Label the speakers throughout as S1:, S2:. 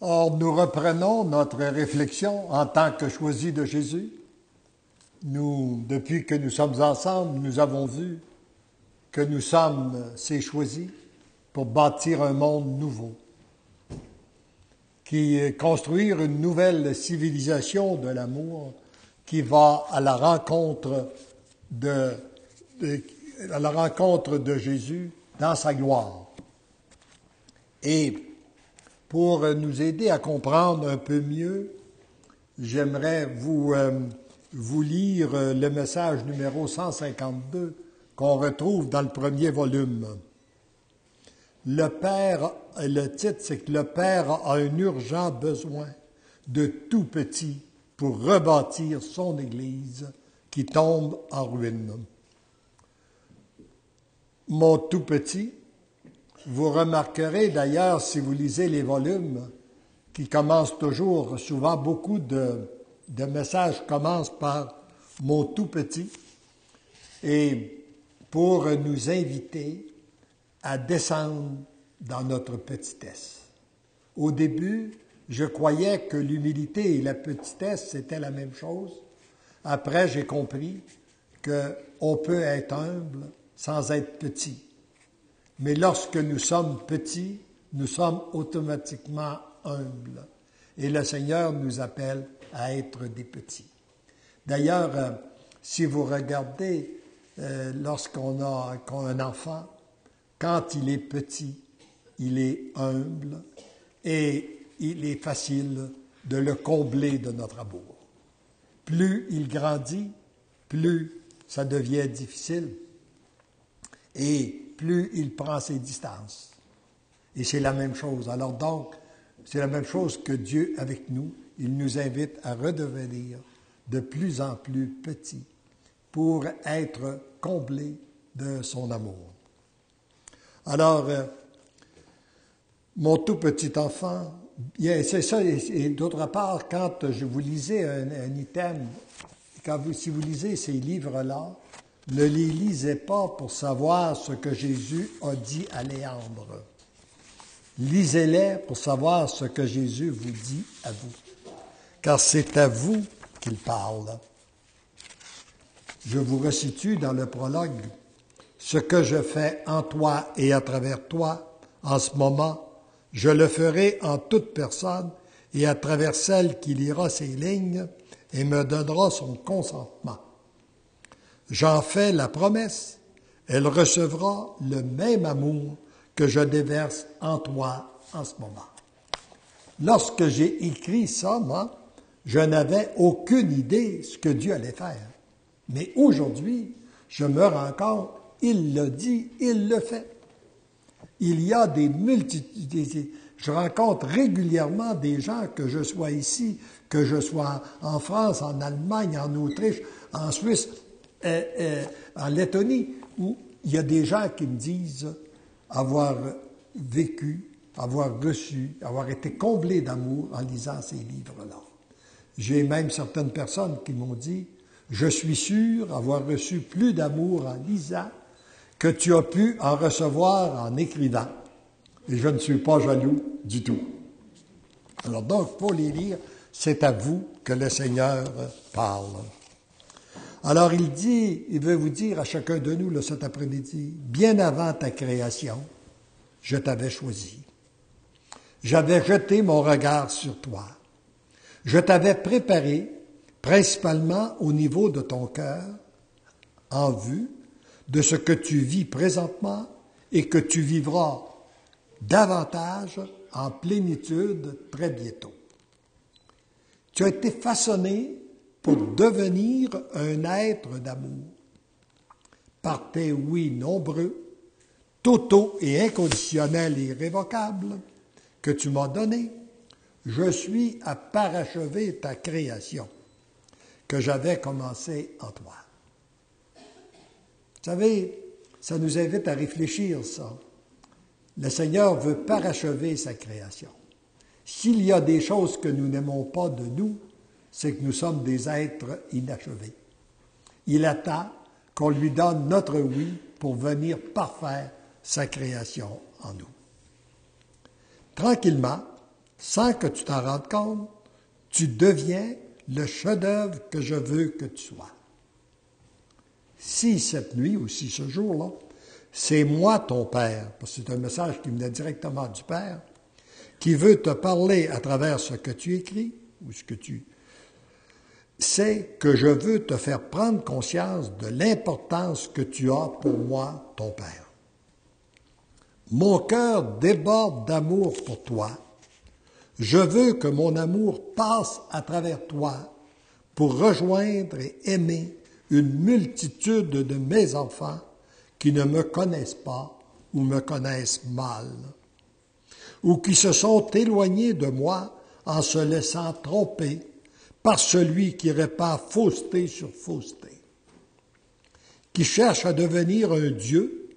S1: Or, nous reprenons notre réflexion en tant que choisis de Jésus. Nous, depuis que nous sommes ensemble, nous avons vu que nous sommes ses choisis pour bâtir un monde nouveau, construire une nouvelle civilisation de l'amour qui va à la rencontre de Jésus dans sa gloire. Et pour nous aider à comprendre un peu mieux, j'aimerais vous lire le message numéro 152 qu'on retrouve dans le premier volume. Le titre, c'est que le Père a un urgent besoin de tout petit pour rebâtir son Église qui tombe en ruine. Mon tout petit, vous remarquerez d'ailleurs si vous lisez les volumes qui commencent toujours, souvent beaucoup de messages commencent par « mon tout petit » et pour nous inviter à descendre dans notre petitesse. Au début, je croyais que l'humilité et la petitesse, c'était la même chose. Après, j'ai compris qu'on peut être humble sans être petit. Mais lorsque nous sommes petits, nous sommes automatiquement humbles. Et le Seigneur nous appelle à être des petits. D'ailleurs, si vous regardez, lorsqu'on a un enfant, quand il est petit, il est humble et il est facile de le combler de notre amour. Plus il grandit, plus ça devient difficile et plus il prend ses distances. Et c'est la même chose. Alors donc, c'est la même chose que Dieu avec nous. Il nous invite à redevenir de plus en plus petits pour être comblés de son amour. Alors, mon tout petit enfant, c'est ça, et d'autre part, quand je vous lisais un item, si vous lisez ces livres-là, ne les lisez pas pour savoir ce que Jésus a dit à Léandre. Lisez-les pour savoir ce que Jésus vous dit à vous, car c'est à vous qu'il parle. Je vous resitue dans le prologue. Ce que je fais en toi et à travers toi, en ce moment, je le ferai en toute personne et à travers celle qui lira ces lignes et me donnera son consentement. J'en fais la promesse, elle recevra le même amour que je déverse en toi en ce moment. Lorsque j'ai écrit ça, moi, je n'avais aucune idée ce que Dieu allait faire. Mais aujourd'hui, je me rends compte, il l'a dit, il le fait. Il y a des multitudes, je rencontre régulièrement des gens, que je sois ici, que je sois en France, en Allemagne, en Autriche, en Suisse, en Lettonie, où il y a des gens qui me disent avoir vécu, avoir reçu, avoir été comblés d'amour en lisant ces livres-là. J'ai même certaines personnes qui m'ont dit « Je suis sûr avoir reçu plus d'amour en lisant que tu as pu en recevoir en écrivant. » Et je ne suis pas jaloux du tout. Alors donc, pour les lire, c'est à vous que le Seigneur parle. Alors il veut vous dire à chacun de nous cet après-midi, bien avant ta création, je t'avais choisi. J'avais jeté mon regard sur toi. Je t'avais préparé, principalement au niveau de ton cœur, en vue de ce que tu vis présentement et que tu vivras davantage en plénitude très bientôt. Tu as été façonné pour devenir un être d'amour. Par tes oui nombreux, totaux et inconditionnels et irrévocables que tu m'as donnés, je suis à parachever ta création que j'avais commencée en toi. Vous savez, ça nous invite à réfléchir, ça. Le Seigneur veut parachever sa création. S'il y a des choses que nous n'aimons pas de nous, c'est que nous sommes des êtres inachevés. Il attend qu'on lui donne notre oui pour venir parfaire sa création en nous. Tranquillement, sans que tu t'en rendes compte, tu deviens le chef-d'œuvre que je veux que tu sois. Si cette nuit ou si ce jour-là, c'est moi ton Père, parce que c'est un message qui venait directement du Père, qui veut te parler à travers ce que tu écris ou ce que tu... C'est que je veux te faire prendre conscience de l'importance que tu as pour moi, ton Père. Mon cœur déborde d'amour pour toi. Je veux que mon amour passe à travers toi pour rejoindre et aimer une multitude de mes enfants qui ne me connaissent pas ou me connaissent mal, ou qui se sont éloignés de moi en se laissant tromper par celui qui répand fausseté sur fausseté, qui cherche à devenir un Dieu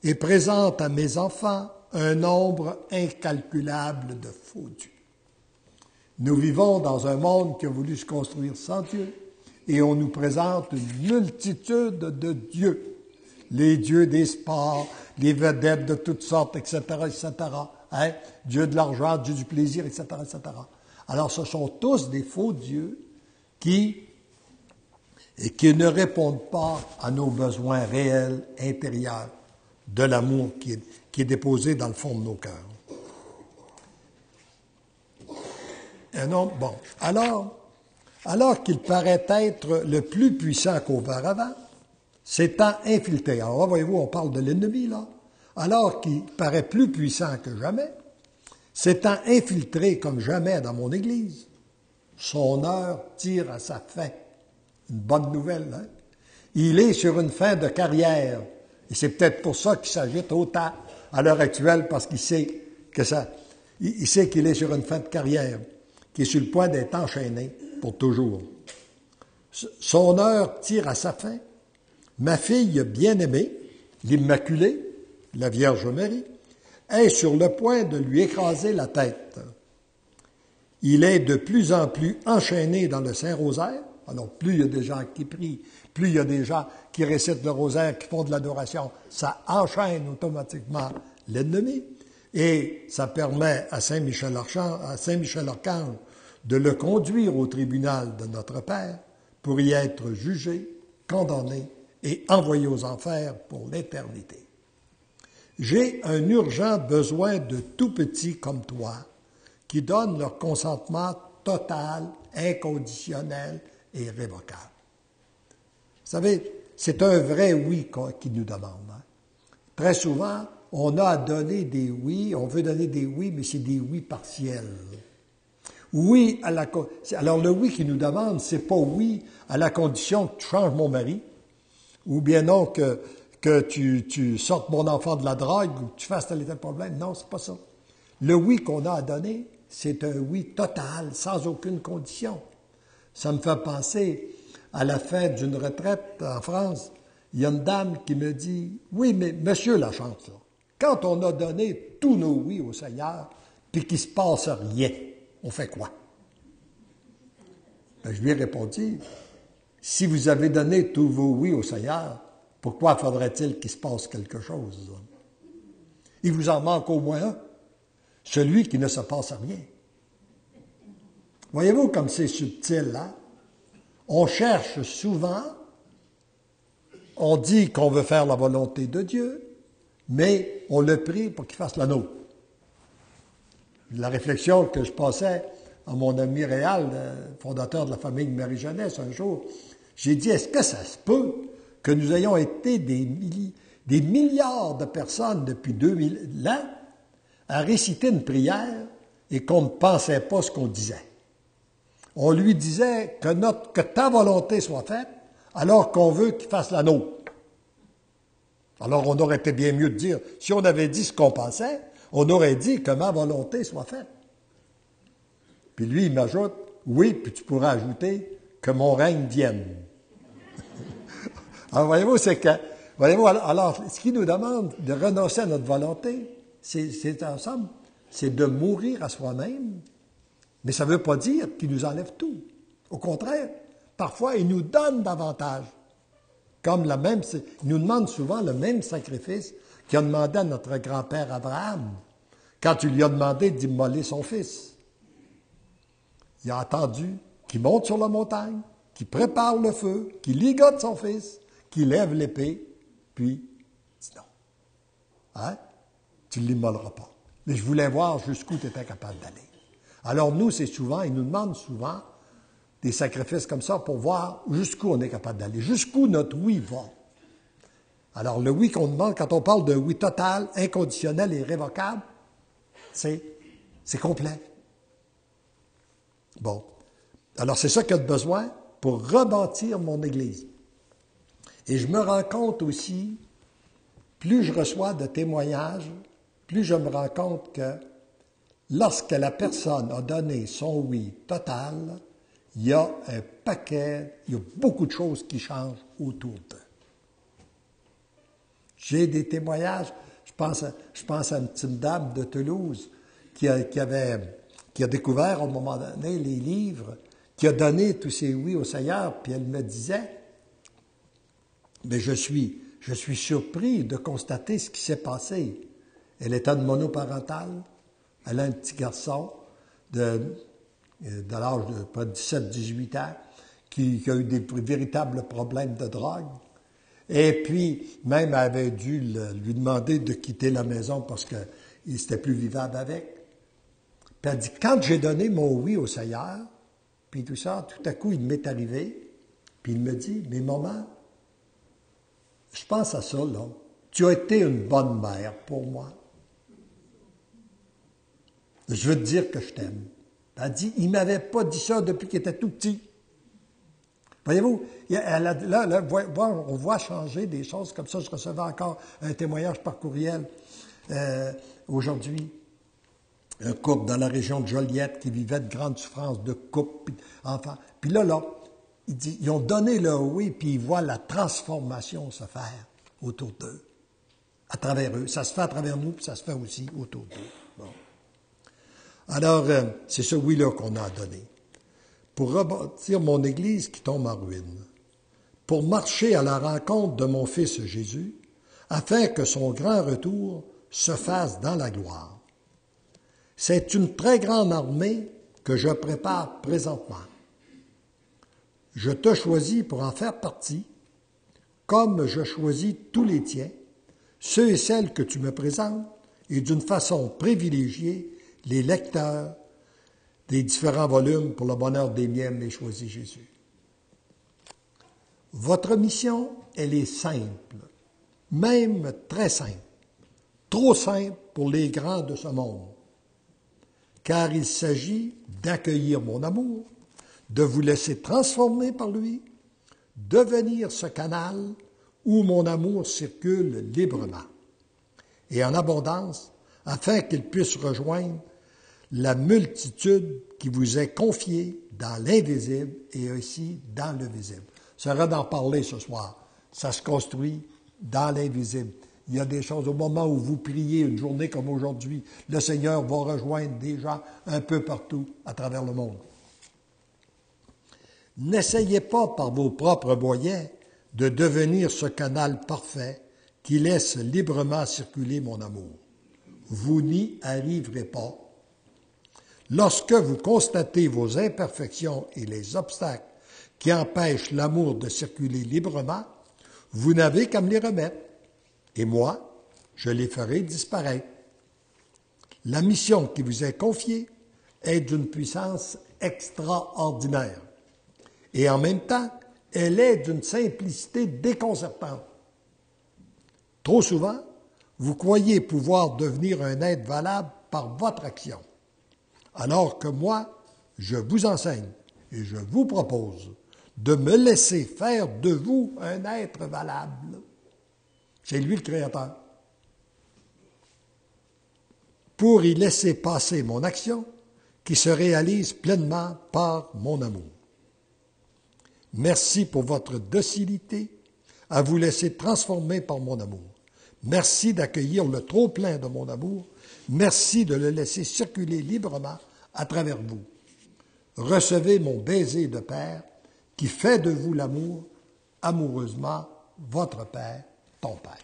S1: et présente à mes enfants un nombre incalculable de faux dieux. Nous vivons dans un monde qui a voulu se construire sans Dieu et on nous présente une multitude de dieux. Les dieux des sports, les vedettes de toutes sortes, etc., etc. Hein? Dieu de l'argent, Dieu du plaisir, etc., etc. Alors, ce sont tous des faux dieux qui ne répondent pas à nos besoins réels, intérieurs, de l'amour qui est déposé dans le fond de nos cœurs. Un homme, bon, alors qu'il paraît être le plus puissant qu'auparavant, s'étant infiltré. Alors là, voyez-vous, on parle de l'ennemi, là. Alors qu'il paraît plus puissant que jamais, s'étant infiltré comme jamais dans mon Église, son heure tire à sa fin. Une bonne nouvelle, hein? Il est sur une fin de carrière. Et c'est peut-être pour ça qu'il s'agite autant à l'heure actuelle, parce qu'il sait il sait qu'il est sur une fin de carrière, qu'il est sur le point d'être enchaîné pour toujours. Son heure tire à sa fin. Ma fille bien-aimée, l'Immaculée, la Vierge Marie, est sur le point de lui écraser la tête. Il est de plus en plus enchaîné dans le Saint-Rosaire. Alors, plus il y a des gens qui prient, plus il y a des gens qui récitent le rosaire, qui font de l'adoration, ça enchaîne automatiquement l'ennemi. Et ça permet à Saint-Michel Archange de le conduire au tribunal de notre Père pour y être jugé, condamné et envoyé aux enfers pour l'éternité. J'ai un urgent besoin de tout petits comme toi qui donnent leur consentement total, inconditionnel et irrévocable. Vous savez, c'est un vrai oui qu'il nous demande. Hein? Très souvent, on a à donner des oui, on veut donner des oui, mais c'est des oui partiels. Oui à la... Alors, le oui qu'il nous demande, c'est pas oui à la condition que tu changes mon mari, ou bien non que tu sortes mon enfant de la drogue, ou que tu fasses tel et tel problème. Non, c'est pas ça. Le oui qu'on a à donner, c'est un oui total, sans aucune condition. Ça me fait penser à la fin d'une retraite en France. Il y a une dame qui me dit, « Oui, mais monsieur Lachance, là, quand on a donné tous nos oui au Seigneur, puis qu'il ne se passe rien, on fait quoi? » Ben, je lui ai répondu, « Si vous avez donné tous vos oui au Seigneur, pourquoi faudrait-il qu'il se passe quelque chose? Il vous en manque au moins un, celui qui ne se passe rien. » Voyez-vous comme c'est subtil, hein? On cherche souvent, on dit qu'on veut faire la volonté de Dieu, mais on le prie pour qu'il fasse la nôtre. La réflexion que je passais à mon ami Réal, fondateur de la famille de Marie-Jeunesse, un jour, j'ai dit, est-ce que ça se peut que nous ayons été des milliards de personnes depuis 2000 ans à réciter une prière et qu'on ne pensait pas ce qu'on disait? On lui disait que ta volonté soit faite, alors qu'on veut qu'il fasse la nôtre. Alors, on aurait été bien mieux de dire, si on avait dit ce qu'on pensait, on aurait dit que ma volonté soit faite. Puis lui, il m'ajoute, oui, puis tu pourrais ajouter que mon règne vienne. Alors, voyez-vous, alors, ce qu'il nous demande de renoncer à notre volonté, c'est en somme, c'est de mourir à soi-même. Mais ça ne veut pas dire qu'il nous enlève tout. Au contraire, parfois, il nous donne davantage. Comme il nous demande souvent le même sacrifice qu'il a demandé à notre grand-père Abraham, quand il lui a demandé d'immoler son fils. il a attendu qu'il monte sur la montagne, qu'il prépare le feu, qu'il ligote son fils, qu'il lève l'épée, puis il dit non. Hein? Tu ne l'immoleras pas. Mais je voulais voir jusqu'où tu étais capable d'aller. Alors nous, c'est souvent, ils nous demandent souvent des sacrifices comme ça pour voir jusqu'où on est capable d'aller, jusqu'où notre oui va. Alors le oui qu'on demande, quand on parle de oui total, inconditionnel et irrévocable, c'est complet. Bon. Alors c'est ça qu'il y a de besoin pour rebâtir mon Église. Et je me rends compte aussi, plus je reçois de témoignages, plus je me rends compte que lorsque la personne a donné son oui total, il y a un paquet, il y a beaucoup de choses qui changent autour d'eux. J'ai des témoignages, je pense à une petite dame de Toulouse qui a découvert à un moment donné les livres, qui a donné tous ses oui au Seigneur, puis elle me disait, mais je suis surpris de constater ce qui s'est passé. Elle était monoparentale, elle a un petit garçon de l'âge de près de 17-18 ans qui a eu des véritables problèmes de drogue. Et puis, même elle avait dû lui demander de quitter la maison parce que c'était plus vivable avec. Puis elle dit, quand j'ai donné mon oui au Seigneur, puis tout ça, tout à coup, il m'est arrivé, puis il me dit, mais maman, je pense à ça, là. Tu as été une bonne mère pour moi. Je veux te dire que je t'aime. Elle dit, il ne m'avait pas dit ça depuis qu'il était tout petit. Voyez-vous, là, on voit changer des choses comme ça. Je recevais encore un témoignage par courriel aujourd'hui. Un couple dans la région de Joliette qui vivait de grandes souffrances de couple, enfants. Puis là, il dit, ils ont donné leur oui, puis ils voient la transformation se faire autour d'eux, à travers eux. Ça se fait à travers nous, puis ça se fait aussi autour d'eux. Bon. Alors, c'est ce oui-là qu'on a donné. Pour rebâtir mon Église qui tombe en ruine, pour marcher à la rencontre de mon Fils Jésus, afin que son grand retour se fasse dans la gloire. C'est une très grande armée que je prépare présentement. Je te choisis pour en faire partie, comme je choisis tous les tiens, ceux et celles que tu me présentes, et d'une façon privilégiée, les lecteurs des différents volumes pour le bonheur des miens, mais choisis Jésus. Votre mission, elle est simple, même très simple, trop simple pour les grands de ce monde, car il s'agit d'accueillir mon amour, de vous laisser transformer par lui, devenir ce canal où mon amour circule librement et en abondance, afin qu'il puisse rejoindre la multitude qui vous est confiée dans l'invisible et aussi dans le visible. Ça serait d'en parler ce soir. Ça se construit dans l'invisible. Il y a des choses, au moment où vous priez une journée comme aujourd'hui, le Seigneur va rejoindre des gens un peu partout à travers le monde. N'essayez pas par vos propres moyens de devenir ce canal parfait qui laisse librement circuler mon amour. Vous n'y arriverez pas. Lorsque vous constatez vos imperfections et les obstacles qui empêchent l'amour de circuler librement, vous n'avez qu'à me les remettre. Et moi, je les ferai disparaître. La mission qui vous est confiée est d'une puissance extraordinaire. Et en même temps, elle est d'une simplicité déconcertante. Trop souvent, vous croyez pouvoir devenir un être valable par votre action, alors que moi, je vous enseigne et je vous propose de me laisser faire de vous un être valable. C'est lui le Créateur. Pour y laisser passer mon action qui se réalise pleinement par mon amour. Merci pour votre docilité à vous laisser transformer par mon amour. Merci d'accueillir le trop-plein de mon amour. Merci de le laisser circuler librement à travers vous. Recevez mon baiser de Père qui fait de vous l'amour, amoureusement, votre Père, ton Père.